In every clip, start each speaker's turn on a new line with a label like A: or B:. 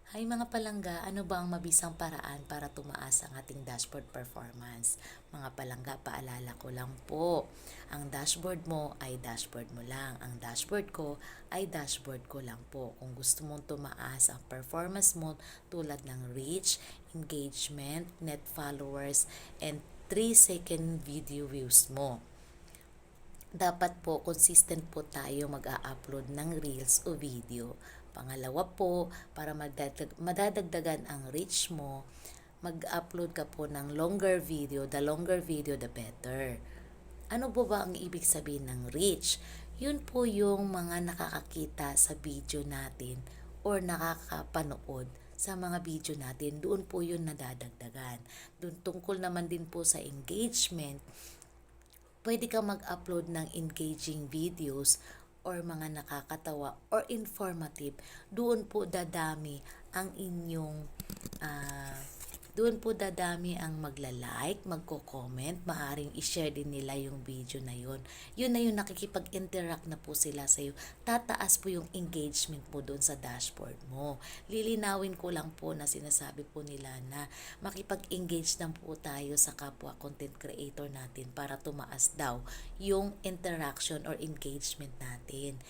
A: Hay mga palangga, ano ba ang mabisang paraan para tumaas ang ating dashboard performance? Mga palangga, paalala ko lang po, ang dashboard mo ay dashboard mo lang. Ang dashboard ko ay dashboard ko lang po. Kung gusto mong tumaas ang performance mo tulad ng reach, engagement, net followers, and 3-second video views mo, dapat po consistent po tayo mag-a-upload ng reels o video. Pangalawa po, para madadagdagan ang reach mo, mag-upload ka po ng longer video. The longer video, the better. Ano po ba ang ibig sabihin ng reach? Yun po yung mga nakakakita sa video natin or nakakapanood sa mga video natin. Doon po yun nadadagdagan. Doon tungkol naman din po sa engagement, pwede kang mag-upload ng engaging videos or mga nakakatawa or informative. Doon po dadami ang inyong ah, doon po dadami ang magla-like, magko-comment, maaring i-share din nila yung video na yun. Yun na yung nakikipag-interact na po sila sa iyo. Tataas po yung engagement mo doon sa dashboard mo. Lilinawin ko lang po na sinasabi po nila na makipag-engage lang po tayo sa kapwa content creator natin para tumaas daw yung interaction or engagement natin.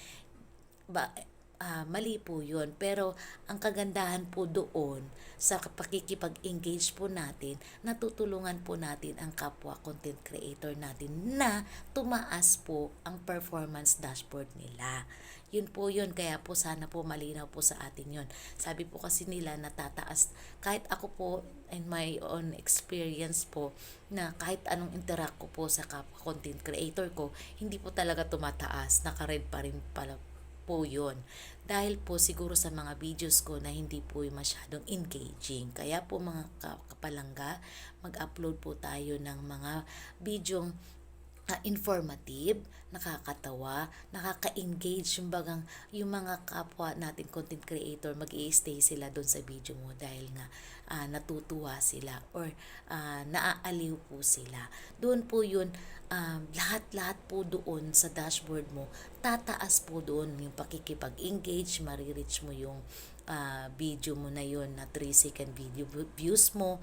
A: Mali po yun. Pero ang kagandahan po doon sa pakikipag-engage po natin, natutulungan po natin ang kapwa content creator natin na tumaas po ang performance dashboard nila. Yun po yun. Kaya po sana po malinaw po sa atin yun. Sabi po kasi nila natataas. Kahit ako po in my own experience po na kahit anong interact ko po sa kapwa content creator ko, hindi po talaga tumataas. Naka-red pa rin pala po yun. Dahil po siguro sa mga videos ko na hindi po masyadong engaging. Kaya po mga kapalangga, mag-upload po tayo ng mga videong informative, nakakatawa, nakaka-engage yung mga kapwa natin content creator, mag-i-stay sila doon sa video mo dahil nga natutuwa sila or naaaliw po sila. Doon po yun, lahat-lahat po doon sa dashboard mo, tataas po doon yung pakikipag-engage, marireach mo yung video mo na yun na 3-second video views mo,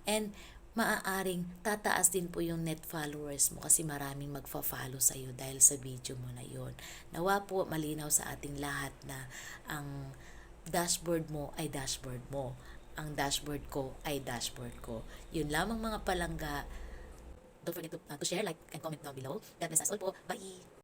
A: and maaaring tataas din po yung net followers mo kasi maraming magfa-follow sa iyo dahil sa video mo na yon. Nawa po malinaw sa ating lahat na ang dashboard mo ay dashboard mo. Ang dashboard ko ay dashboard ko. Yun lamang mga palangga. Don't forget to share, like, and comment down below. God bless us all po. Bye!